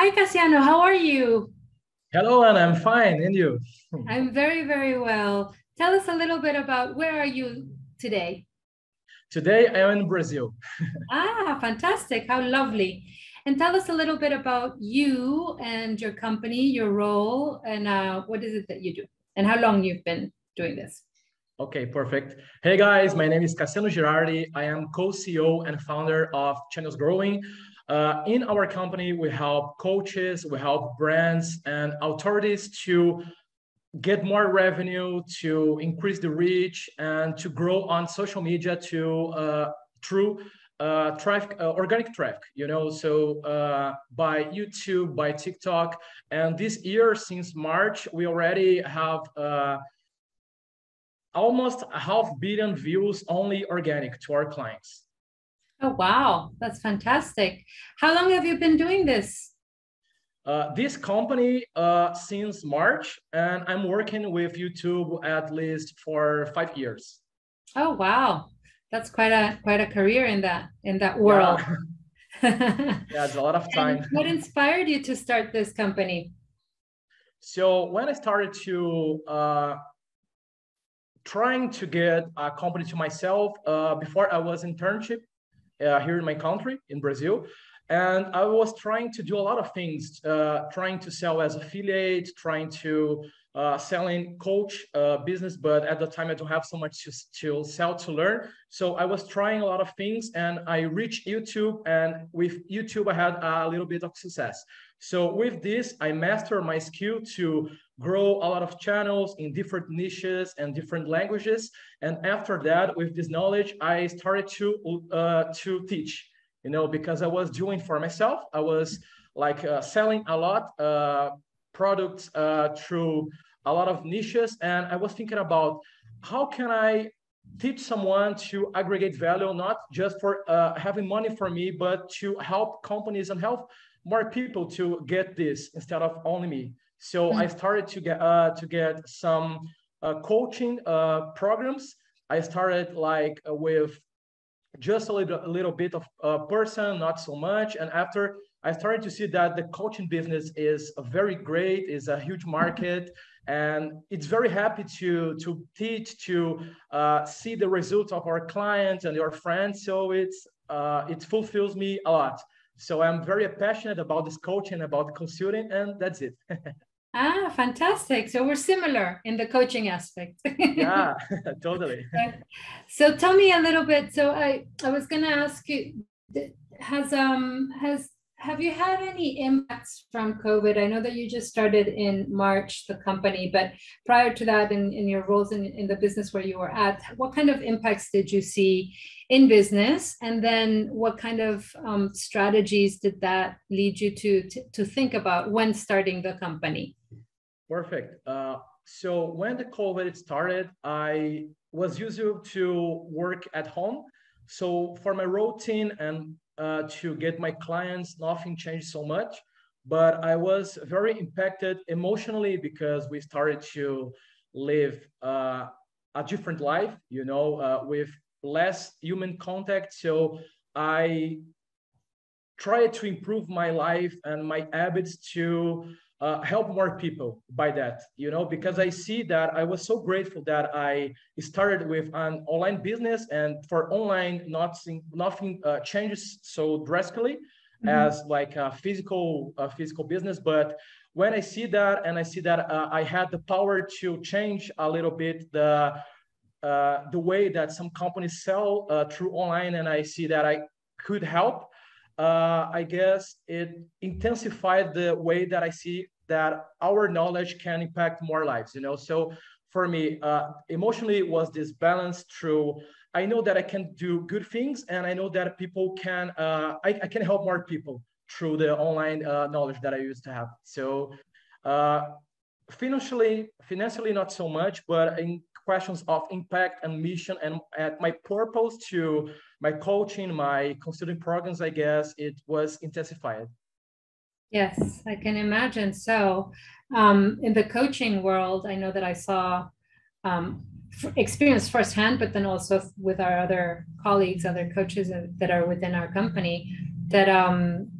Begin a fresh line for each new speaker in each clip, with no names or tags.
Hi, Cassiano. How are you?
Hello, and I'm fine. And you?
I'm very, very well. Tell us a little bit about where are you today?
Today I am in Brazil.
Ah, fantastic. How lovely. And tell us a little bit about you and your company, your role, and what is it that you do, and how long you've been doing this.
Okay, perfect. Hey guys, my name is Cassiano Girardi. I am co-CEO and founder of Channels Growing. In our company, we help coaches, we help brands and authorities to get more revenue, to increase the reach, and to grow on social media to through traffic, organic traffic. By YouTube, by TikTok, and this year since March, we already have almost a half billion views only organic to our clients.
Oh, wow. That's fantastic. How long have you been doing this?
This company since March, and I'm working with YouTube at least for 5 years.
Oh, wow. That's quite a career in that
Yeah,
world.
yeah, it's a lot of time.
And what inspired you to start this company?
So when I started to trying to get a company to myself, before I was internship here in my country, in Brazil. And I was trying to do a lot of things, trying to sell as affiliate, trying to selling coach business, but at the time I don't have so much to sell to learn. So I was trying a lot of things and I reached YouTube, and with YouTube I had a little bit of success. So with this, I mastered my skill to grow a lot of channels in different niches and different languages. And after that, with this knowledge, I started to teach. Because I was doing for myself, I was like selling a lot products through a lot of niches, and I was thinking about how can I teach someone to aggregate value, not just for having money for me, but to help companies and help more people to get this instead of only me. So I started to get some coaching programs. I started like with just a little bit of person, not so much. And after I started to see that the coaching business is a very great, is a huge market, and it's very happy to teach, to see the results of our clients and your friends. So it fulfills me a lot. So I'm very passionate about this coaching, about consulting, and that's it.
Ah, fantastic. So we're similar in the coaching aspect.
Yeah, totally.
So tell me a little bit. So I was going to ask you, has have you had any impacts from COVID? I know that you just started in March, the company, but prior to that, in your roles in the business where you were at, what kind of impacts did you see in business? And then what kind of strategies did that lead you to think about when starting the company?
Perfect. So when the COVID started, I was used to work at home. So for my routine and to get my clients, nothing changed so much. But I was very impacted emotionally because we started to live a different life, with less human contact. So I try to improve my life and my habits to help more people by that, because I see that I was so grateful that I started with an online business, and for online, nothing changes so drastically
Mhm.
as like a physical business. But when I see that, and I see that I had the power to change a little bit the way that some companies sell through online, and I see that I could help. I guess it intensified the way that I see that our knowledge can impact more lives. So for me, emotionally, it was this balance through. I know that I can do good things, and I know that people can. I can help more people through the online knowledge that I used to have. So uh, financially not so much, but in questions of impact and mission and at my purpose to my coaching, my consulting programs, I guess it was intensified.
Yes, I can imagine. So, in the coaching world, I know that I saw experience firsthand, but then also with our other colleagues, other coaches that are within our company, that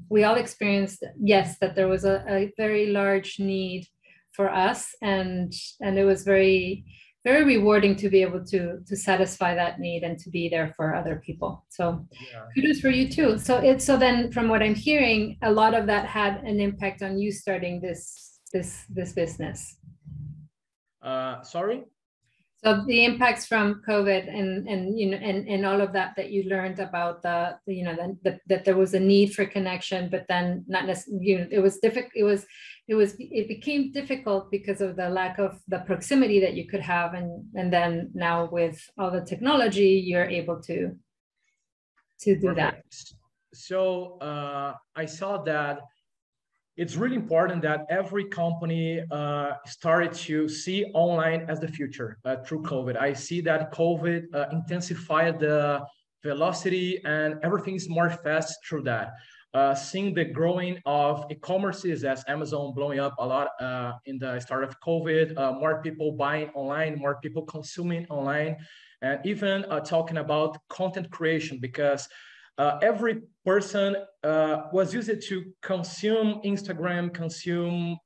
we all experienced, yes, that there was a very large need for us, and it was very rewarding to be able to satisfy that need and to be there for other people. So
Yeah.
kudos for you too. So then from what I'm hearing, a lot of that had an impact on you starting this business.
Sorry?
So the impacts from COVID and you know and all of that you learned about the you know that there was a need for connection, but then not necessarily, you know, it was difficult. It became difficult because of the lack of the proximity that you could have, and then now with all the technology, you're able to do
Perfect.
that.
So I saw that it's really important that every company started to see online as the future through COVID. I see that COVID intensified the velocity and everything is more fast through that. Seeing the growing of e-commerces as Amazon blowing up a lot in the start of COVID, more people buying online, more people consuming online, and even talking about content creation, because every person was used to consume Instagram, consume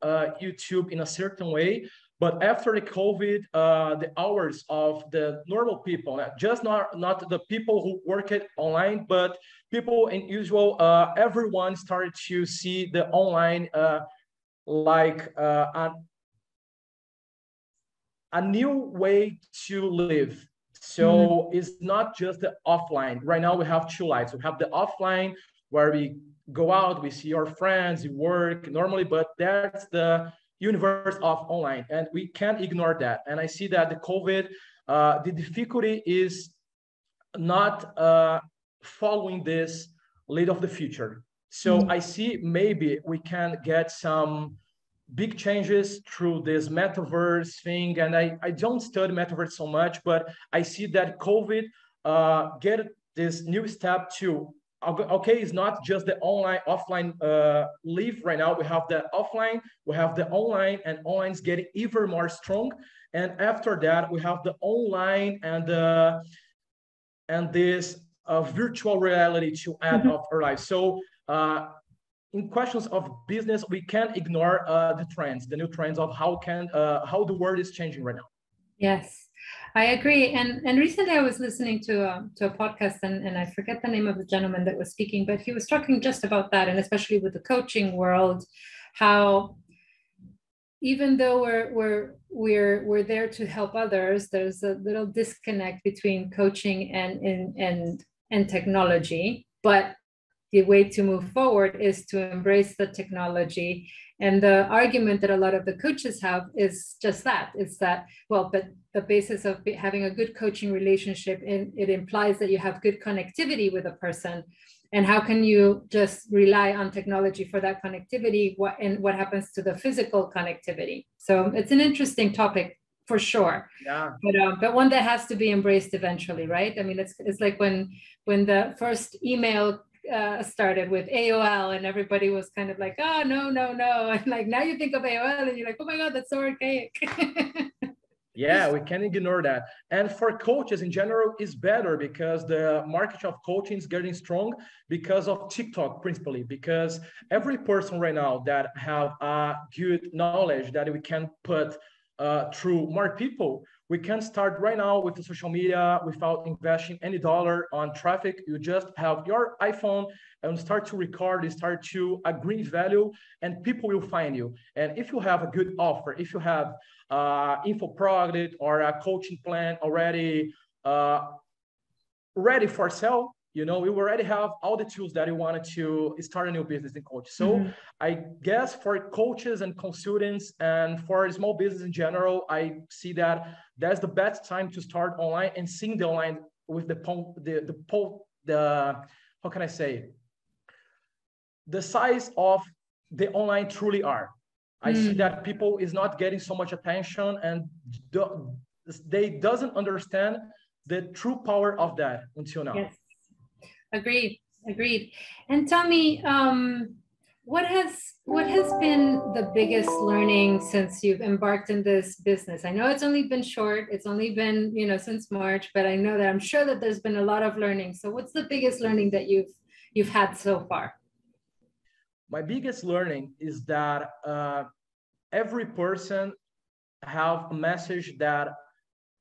YouTube in a certain way. But after the COVID, the hours of the normal people, just not the people who work it online, but people in usual, everyone started to see the online like a new way to live. So it's not just the offline. Right now we have two lives. We have the offline where we go out, we see our friends, we work normally, but that's the universe of online, and we can't ignore that. And I see that the COVID, the difficulty is not following this lead of the future. So I see maybe we can get some big changes through this metaverse thing. And I don't study metaverse so much, but I see that COVID get this new step to, okay, it's not just the online, offline live right now. We have the offline, we have the online, and online is getting even more strong. And after that, we have the online and this virtual reality to add of our life. So in questions of business, we can't ignore the trends, the new trends of how the world is changing right now.
Yes, I agree. And recently I was listening to a podcast, and I forget the name of the gentleman that was speaking, but he was talking just about that, and especially with the coaching world, how even though we're there to help others, there's a little disconnect between coaching and technology, but the way to move forward is to embrace the technology. And the argument that a lot of the coaches have is just that. It's that, well, but the basis of having a good coaching relationship, it implies that you have good connectivity with a person. And how can you just rely on technology for that connectivity? What happens to the physical connectivity? So it's an interesting topic for sure.
Yeah.
But one that has to be embraced eventually, right? I mean, it's like when the first email started with AOL, and everybody was kind of like, oh, no. And like now you think of AOL and you're like, oh my God, that's so archaic.
Yeah, we can't ignore that. And for coaches in general, is better because the market of coaching is getting strong because of TikTok, principally, because every person right now that have a good knowledge that we can put through more people, we can start right now with the social media without investing any dollar on traffic. You just have your iPhone and start to record, you start to agree value, and people will find you. And if you have a good offer, if you have info product or a coaching plan already ready for sale, you know, we already have all the tools that you wanted to start a new business in coaching. So I guess for coaches and consultants and for small business in general, I see that that's the best time to start online and seeing the online with the how can I say, the size of the online truly are. I see that people is not getting so much attention, and they doesn't understand the true power of that until now.
Yes, agreed. And tell me, what has been the biggest learning since you've embarked in this business? I know it's only been short, it's only been, you know, since March, but I know that I'm sure that there's been a lot of learning. So what's the biggest learning that you've had so far?
my biggest learning is that every person have a message that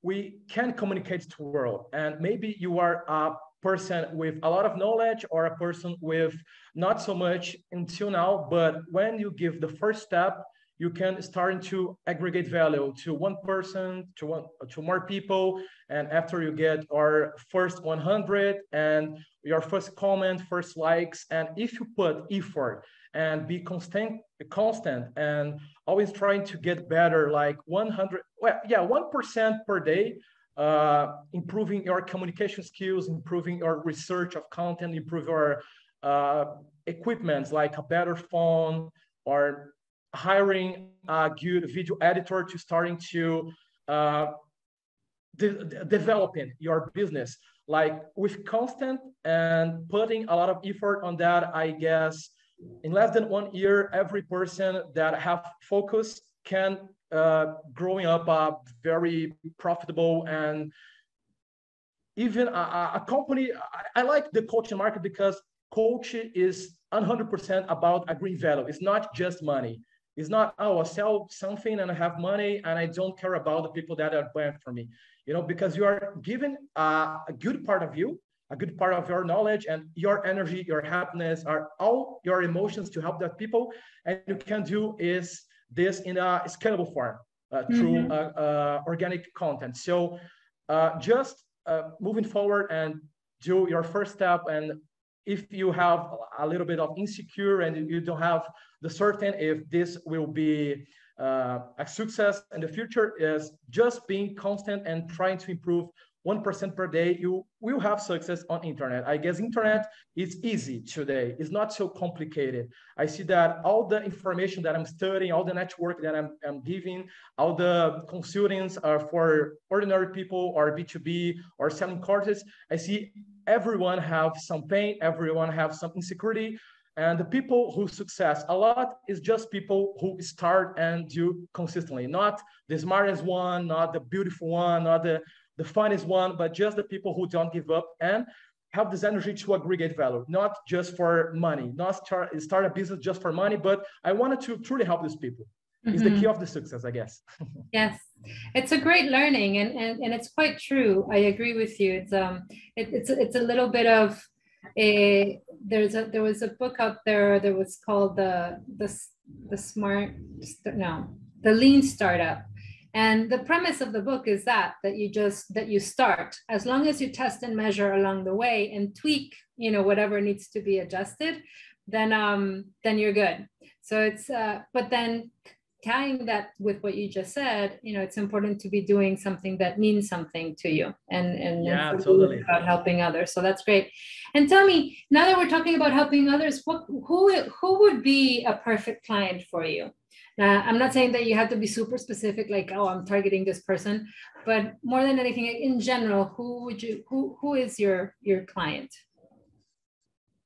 we can communicate to the world. And maybe you are a person with a lot of knowledge or a person with not so much until now, but when you give the first step, you can start to aggregate value to one person, to more people. And after you get our first 100 and your first comment, first likes, and if you put effort and be constant and always trying to get better, like 100, well, yeah, 1% per day, improving your communication skills, improving your research of content, improve your equipments like a better phone, or hiring a good video editor to starting to developing your business, like with constant and putting a lot of effort on that. I guess in less than 1 year, every person that have focus can growing up a very profitable and even a company. I like the coaching market because coach is 100% about a green value. It's not just money. It's not, oh, I sell something and I have money and I don't care about the people that are buying for me. You know, because you are given a good part of you, a good part of your knowledge and your energy, your happiness, are all your emotions to help that people. And you can do is this in a scalable form through organic content. So just moving forward and do your first step. And if you have a little bit of insecure and you don't have the certain if this will be a success in the future, is just being constant and trying to improve 1% per day, you will have success on internet. I guess internet is easy today. It's not so complicated. I see that all the information that I'm studying, all the network that I'm giving, all the consultants are for ordinary people or B2B or selling courses. I see everyone have some pain, everyone have some insecurity. And the people who success a lot is just people who start and do consistently, not the smartest one, not the beautiful one, not the funnest one, but just the people who don't give up and have this energy to aggregate value, not just for money, not start a business just for money, but I wanted to truly help these people. Is the key of the success, I guess.
Yes, it's a great learning, and it's quite true. I agree with you. It's a little bit of there was a book out there that was called the Lean Startup. And the premise of the book is that you start, as long as you test and measure along the way and tweak, whatever needs to be adjusted, then you're good. So it's, but then tying that with what you just said, it's important to be doing something that means something to you and
yeah, totally
about helping others. So that's great. And tell me, now that we're talking about helping others, who would be a perfect client for you? I'm not saying that you have to be super specific, like, oh, I'm targeting this person, but more than anything, in general, who is your client?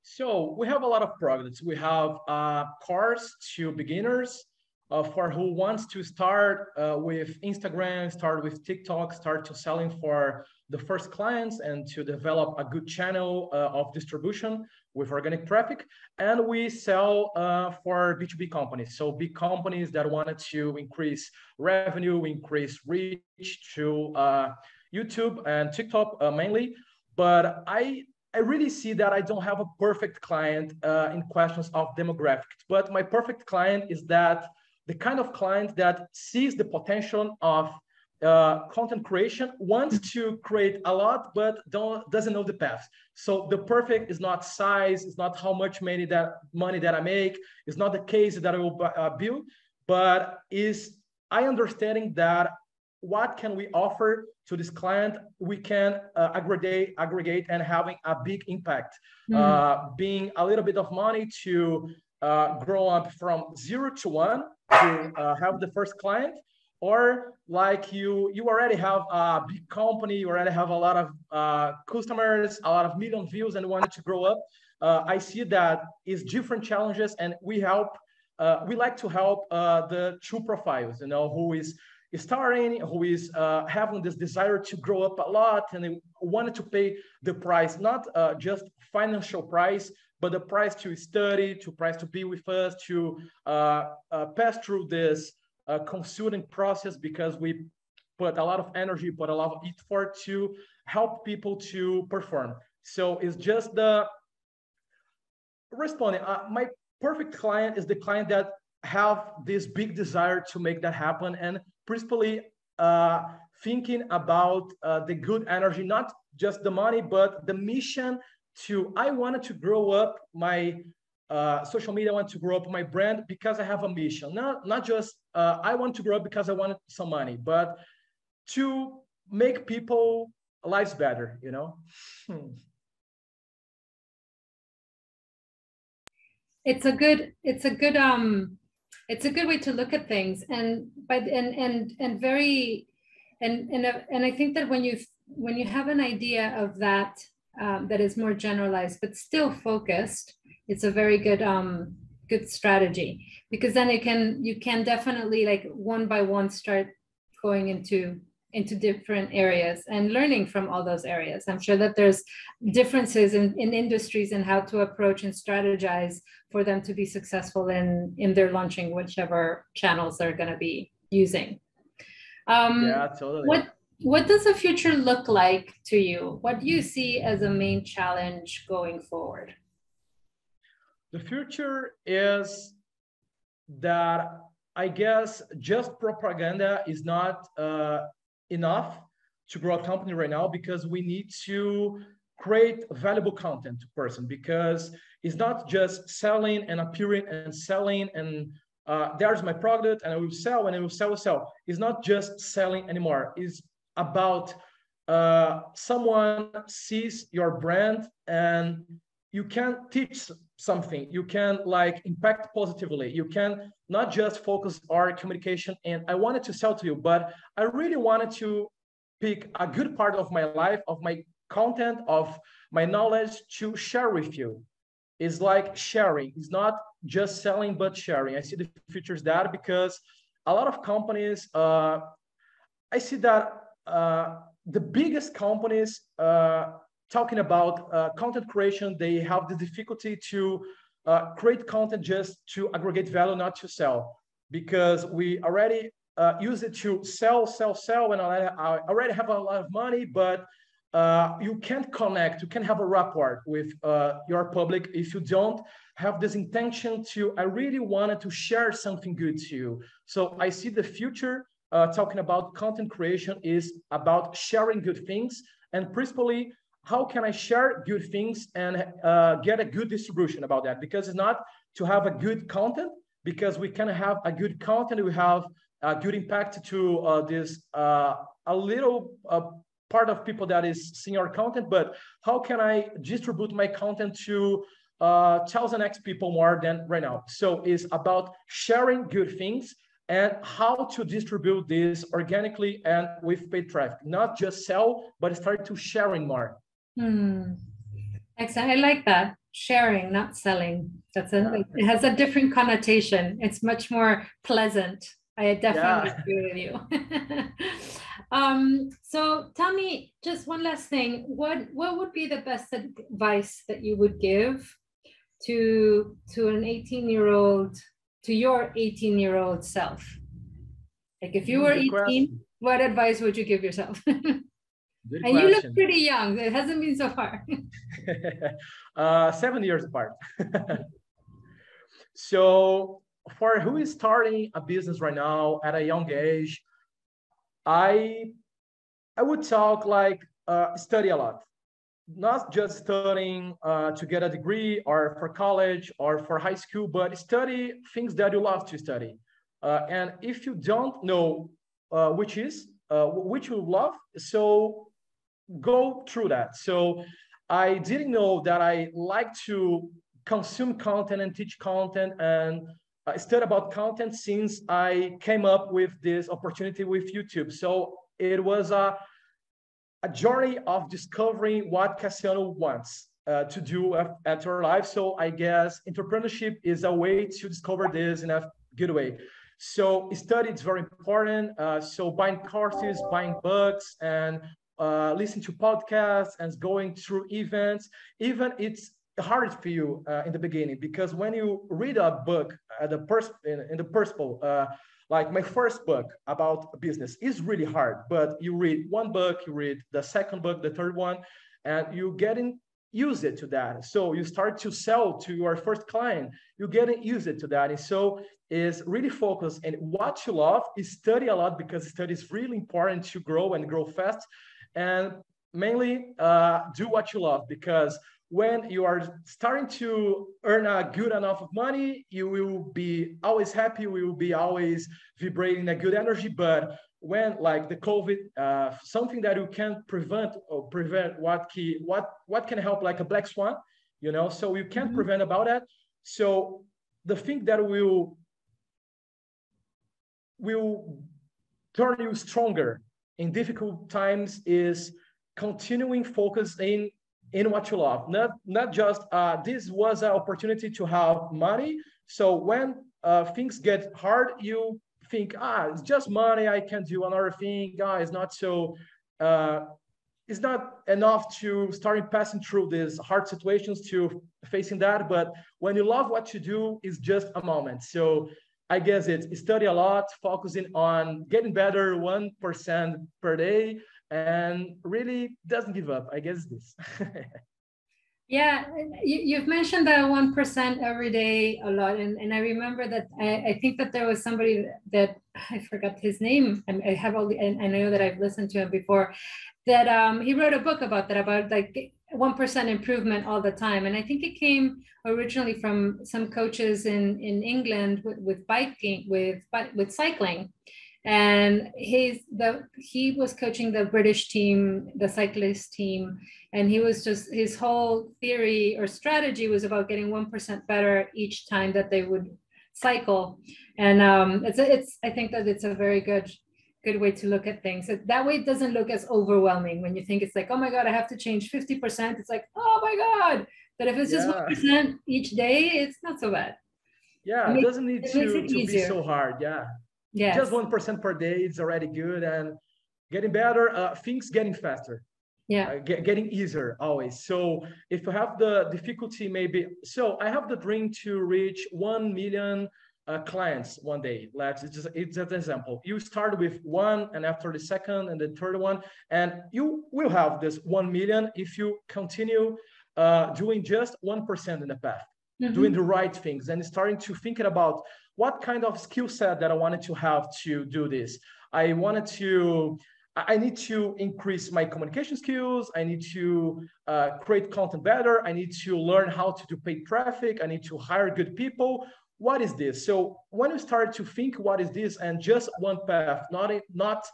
So we have a lot of products. We have course to beginners for who wants to start with Instagram, start with TikTok, start to selling for the first clients and to develop a good channel of distribution with organic traffic. And we sell for B2B companies. So big companies that wanted to increase revenue, increase reach to YouTube and TikTok mainly. But I really see that I don't have a perfect client in questions of demographics, but my perfect client is that the kind of client that sees the potential of content creation, wants to create a lot, but doesn't know the path. So the perfect is not size, it's not how much money that I make, it's not the case that I will build, but is I understanding that what can we offer to this client, we can aggregate and having a big impact, being a little bit of money to grow up from 0 to 1 to have the first client, or like you already have a big company, you already have a lot of customers, a lot of million views and wanted to grow up. I see that is different challenges, and we like to help the true profiles, who is starting, who is having this desire to grow up a lot and they wanted to pay the price, not just financial price, but the price to study, to price to be with us, to pass through this consulting process, because we put a lot of energy, put a lot of effort to help people to perform. So it's just the responding. My perfect client is the client that have this big desire to make that happen, and principally thinking about the good energy, not just the money, but the mission to, I wanted to grow up my social media, I want to grow up my brand because I have a mission. Not just I want to grow up because I wanted some money, but to make people lives better, you know?
It's a good it's a good way to look at things, and very and I think that when you have an idea of that that is more generalized but still focused, it's a very good strategy, because then you can definitely, like, one by one start going into different areas and learning from all those areas. I'm sure that there's differences in industries and how to approach and strategize for them to be successful in their launching, whichever channels they're going to be using.
Yeah, totally.
What does the future look like to you? What do you see as a main challenge going forward?
The future is that, I guess, just propaganda is not enough to grow a company right now, because we need to create valuable content to person, because it's not just selling and appearing and selling and there's my product and I will sell and I will sell. It's not just selling anymore. It's about someone sees your brand and you can teach something. You can, like, impact positively. You can not just focus our communication and I wanted to sell to you, but I really wanted to pick a good part of my life, of my content, of my knowledge to share with you. It's like sharing. It's not just selling, but sharing. I see the future is that, because a lot of companies, I see that the biggest companies talking about content creation, they have the difficulty to create content just to aggregate value, not to sell, because we already use it to sell, and I already have a lot of money, but you can't connect, you can't have a rapport with your public if you don't have this intention to, I really wanted to share something good to you. So I see the future talking about content creation is about sharing good things, and principally, how can I share good things and get a good distribution about that? Because it's not to have a good content, because we can have a good content, we have a good impact to this a little part of people that is seeing our content, but how can I distribute my content to 1000x people more than right now? So it's about sharing good things and how to distribute this organically and with paid traffic, not just sell, but start to sharing more.
Excellent. I like that. Sharing, not selling. It has a different connotation. It's much more pleasant. I definitely agree with you. So tell me just one last thing. What would be the best advice that you would give to an 18-year-old, to your 18-year-old self? Like, if you were 18, question. What advice would you give yourself?
Good
and question. You look pretty young. It hasn't been so far.
7 years apart. So for who is starting a business right now at a young age, I would talk like study a lot. Not just studying to get a degree or for college or for high school, but study things that you love to study. And if you don't know which you love, so go through that. So I didn't know that I like to consume content and teach content and study about content since I came up with this opportunity with YouTube. So it was a journey of discovering what Cassiano wants to do at your life. So I guess entrepreneurship is a way to discover this in a good way. So study is very important. So buying courses, buying books, and listening to podcasts and going through events. Even it's hard for you in the beginning, because when you read a book in the personal, like my first book about business is really hard, but you read one book, you read the second book, the third one, and you getting used it to that. So you start to sell to your first client, you getting used it to that. And so is really focus and what you love, is study a lot, because study is really important to grow and grow fast. And mainly do what you love, because when you are starting to earn a good enough of money, you will be always happy, you will be always vibrating a good energy. But when like the COVID, something that you can prevent what can help, like a black swan, so you can't prevent about that. So the thing that will turn you stronger in difficult times is continuing focus in what you love. Not just this was an opportunity to have money. So when things get hard, you think, it's just money, I can do another thing. It's not so it's not enough to start passing through these hard situations to facing that. But when you love what you do, it's just a moment. So I guess it's study a lot, focusing on getting better 1% per day, and really doesn't give up. I guess this.
Yeah, you've mentioned that 1% every day a lot. And I remember that I think that there was somebody that I forgot his name. I have all and I know that I've listened to him before, that he wrote a book about that, about like 1% improvement all the time. And I think it came originally from some coaches in England with biking, with cycling. And he was coaching the British team, the cyclist team, and he was just, his whole theory or strategy was about getting 1% better each time that they would cycle. And I think that it's a very good way to look at things. That way it doesn't look as overwhelming when you think it's like, oh my God, I have to change 50%. It's like, oh my God. But if it's just 1% each day, it's not so bad.
Yeah, it doesn't need to be so hard. Yeah. Yes. Just 1% per day is already good, and getting better, things getting faster. Yeah. Getting easier always. So if you have the difficulty, maybe, so I have the dream to reach 1 million clients one day. It's an example. You start with one, and after the second and the third one, and you will have this 1 million if you continue doing just 1% in the path. Doing the right things and starting to thinking about what kind of skill set that I wanted to have to do this. I need to increase my communication skills. I need to create content better. I need to learn how to do paid traffic. I need to hire good people. What is this? So when you start to think what is this, and just one path, not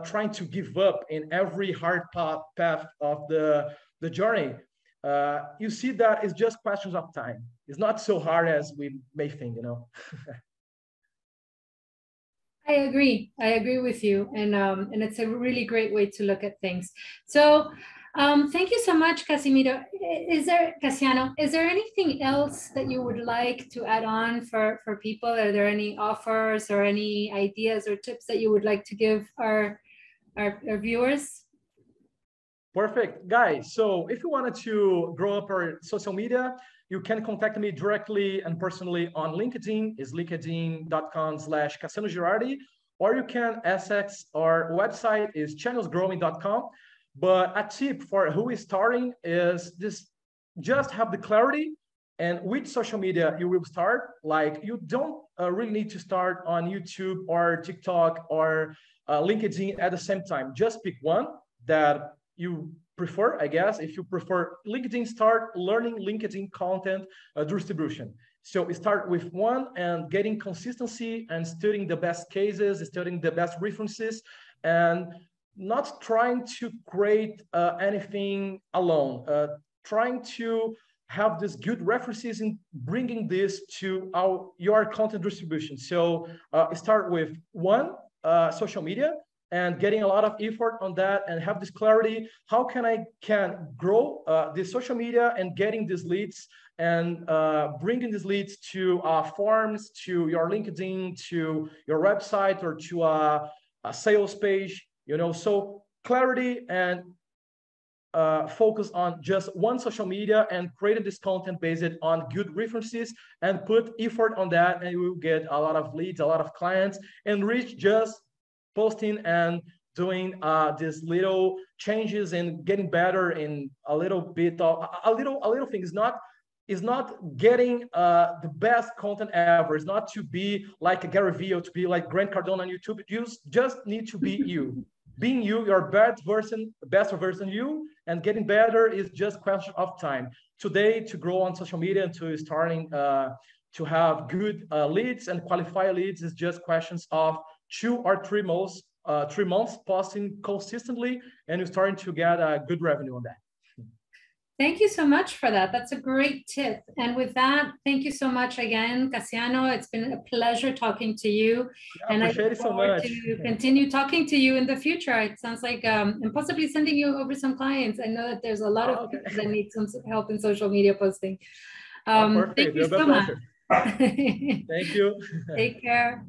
trying to give up in every hard path of the journey, you see that it's just questions of time. It's not so hard as we may think,
I agree with you. And it's a really great way to look at things. So thank you so much, Casimiro. Cassiano, is there anything else that you would like to add on for people? Are there any offers or any ideas or tips that you would like to give our viewers?
Perfect, guys. So if you wanted to grow up our social media, you can contact me directly and personally on LinkedIn. Is linkedin.com/Cassiano Girardi, or you can access our website is channelsgrowing.com. But a tip for who is starting is this: just have the clarity and which social media you will start. Like, you don't really need to start on YouTube or TikTok or LinkedIn at the same time. Just pick one that you prefer. I guess if you prefer LinkedIn, start learning LinkedIn content distribution. So we start with one and getting consistency and studying the best cases, studying the best references, and not trying to create anything alone, trying to have this good references and bringing this to your content distribution. So start with one social media and getting a lot of effort on that, and have this clarity. How can I grow this social media and getting these leads and bringing these leads to forms, to your LinkedIn, to your website, or to a sales page, So clarity and focus on just one social media and create this content based on good references and put effort on that, and you will get a lot of leads, a lot of clients, and reach just posting and doing these little changes and getting better in a little bit of a little thing. Is not getting the best content ever. It's not to be like a Gary Vee or to be like Grant Cardone on YouTube. You just need to be you. Being you, your best version you, and getting better is just question of time. Today, to grow on social media and to starting to have good leads and qualify leads is just questions of 2 or 3 months, 3 months posting consistently, and you're starting to get a good revenue on that.
Thank you so much for that. That's a great tip. And with that, thank you so much again, Cassiano. It's been a pleasure talking to you.
Yeah, and I appreciate it so much.
To continue talking to you in the future. It sounds like, and possibly sending you over some clients. I know that there's a lot of people that need some help in social media posting.
Perfect.
Thank you so much.
Thank you.
Take care.